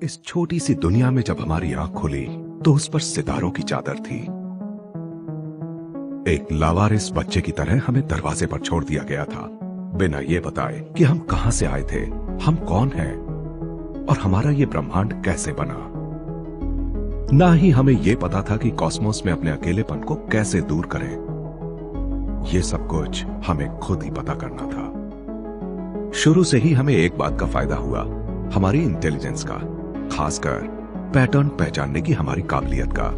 इस छोटी सी दुनिया में जब हमारी आंख खुली तो उस पर सितारों की चादर थी। एक लावारिस बच्चे की तरह हमें दरवाजे पर छोड़ दिया गया था, बिना ये बताए कि हम कहां से आए थे, हम कौन हैं और हमारा ये ब्रह्मांड कैसे बना। ना ही हमें यह पता था कि कॉस्मोस में अपने अकेलेपन को कैसे दूर करें। ये सब कुछ हमें खुद ही पता करना था। शुरू से ही हमें एक बात का फायदा हुआ, हमारी इंटेलिजेंस का, खासकर पैटर्न पहचानने की हमारी काबिलियत का,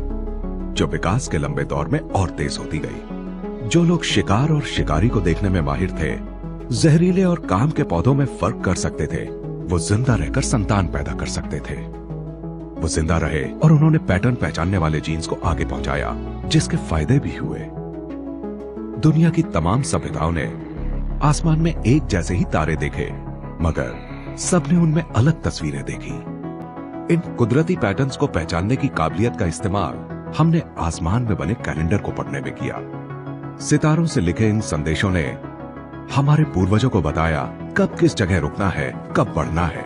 जो विकास के लंबे दौर में और तेज होती गई। जो लोग शिकार और शिकारी को देखने में माहिर थे, जहरीले और काम के पौधों में फर्क कर सकते थे, वो जिंदा रहकर संतान पैदा कर सकते थे। वो जिंदा रहे और उन्होंने पैटर्न पहचानने वाले जीन्स को आगे पहुंचाया, जिसके फायदे भी हुए। दुनिया की तमाम सभ्यताओं ने आसमान में एक जैसे ही तारे देखे, मगर सबने उनमें अलग तस्वीरें देखी। इन कुदरती पैटर्न्स को पहचानने की काबिलियत का इस्तेमाल हमने आसमान में बने कैलेंडर को पढ़ने में किया। सितारों से लिखे इन संदेशों ने हमारे पूर्वजों को बताया कब किस जगह रुकना है, कब बढ़ना है,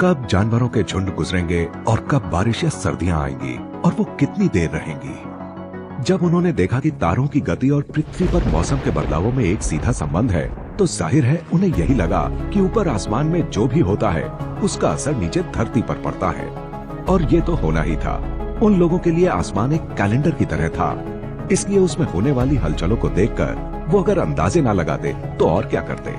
कब जानवरों के झुंड गुजरेंगे और कब बारिश या सर्दियां आएंगी और वो कितनी देर रहेंगी। जब उन्होंने देखा कि तारों की गति और पृथ्वी पर मौसम के बदलावों में एक सीधा संबंध है, तो जाहिर है उन्हें यही लगा कि ऊपर आसमान में जो भी होता है उसका असर नीचे धरती पर पड़ता है। और ये तो होना ही था। उन लोगों के लिए आसमान एक कैलेंडर की तरह था, इसलिए उसमें होने वाली हलचलों को देखकर वो अगर अंदाजे ना लगाते तो और क्या करते।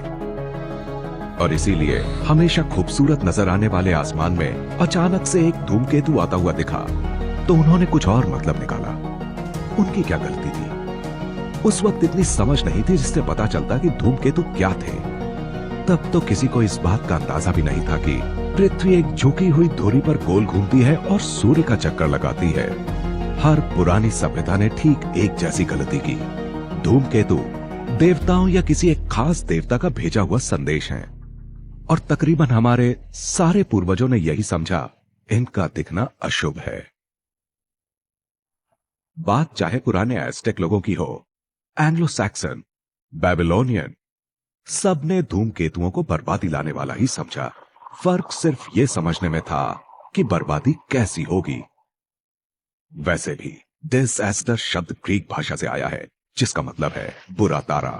और इसीलिए हमेशा खूबसूरत नजर आने वाले आसमान में अचानक से एक धूमकेतु आता हुआ दिखा तो उन्होंने कुछ और मतलब निकाला। उनकी क्या गलती थी? उस वक्त इतनी समझ नहीं थी जिससे पता चलता कि धूमकेतु क्या थे। तब तो किसी को इस बात का अंदाजा भी नहीं था कि पृथ्वी एक झुकी हुई धुरी पर गोल घूमती है और सूर्य का चक्कर लगाती है। हर पुरानी सभ्यता ने ठीक एक जैसी गलती की। धूमकेतु देवताओं या किसी एक खास देवता का भेजा हुआ संदेश है, और तकरीबन हमारे सारे पूर्वजों ने यही समझा, इनका दिखना अशुभ है। बात चाहे पुराने एज़टेक लोगों की हो, एंग्लो सैक्सन, बेबीलोनियन, सबने धूमकेतुओं को बर्बादी लाने वाला ही समझा। फर्क सिर्फ ये समझने में था कि बर्बादी कैसी होगी। वैसे भी डिसएस्टर शब्द ग्रीक भाषा से आया है, जिसका मतलब है बुरा तारा।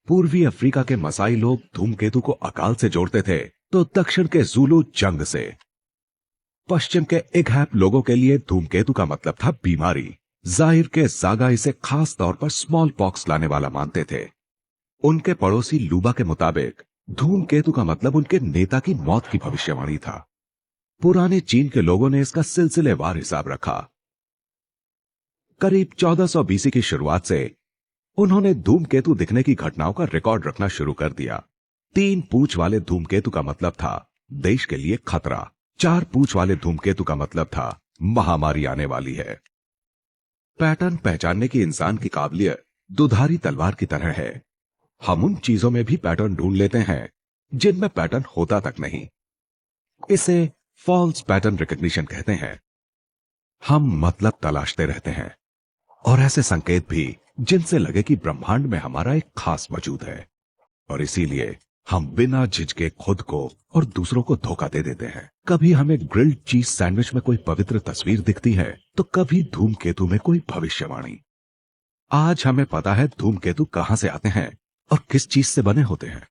पूर्वी अफ्रीका के मसाई लोग धूमकेतु को अकाल से जोड़ते थे, तो दक्षिण के ज़ुलू जंग से। पश्चिम के इगहैप लोगों के लिए धूमकेतु का मतलब था बीमारी। जाहिर के जागा इसे खास तौर पर स्मॉल पॉक्स लाने वाला मानते थे। उनके पड़ोसी लूबा के मुताबिक धूमकेतु का मतलब उनके नेता की मौत की भविष्यवाणी था। पुराने चीन के लोगों ने इसका सिलसिलेवार हिसाब रखा। करीब 1400 बीसी की शुरुआत से उन्होंने धूमकेतु दिखने की घटनाओं का रिकॉर्ड रखना शुरू कर दिया। 3 पूंछ वाले धूमकेतु का मतलब था देश के लिए खतरा। 4 पूंछ वाले धूमकेतु का मतलब था महामारी आने वाली है। पैटर्न पहचानने की इंसान की काबिलियत दुधारी तलवार की तरह है। हम उन चीजों में भी पैटर्न ढूंढ लेते हैं जिनमें पैटर्न होता तक नहीं। इसे फॉल्स पैटर्न रिकग्निशन कहते हैं। हम मतलब तलाशते रहते हैं, और ऐसे संकेत भी जिनसे लगे कि ब्रह्मांड में हमारा एक खास वजूद है, और इसीलिए हम बिना झिझके खुद को और दूसरों को धोखा दे देते हैं। कभी हमें ग्रिल्ड चीज सैंडविच में कोई पवित्र तस्वीर दिखती है, तो कभी धूमकेतु में कोई भविष्यवाणी। आज हमें पता है धूमकेतु कहां से आते हैं और किस चीज से बने होते हैं।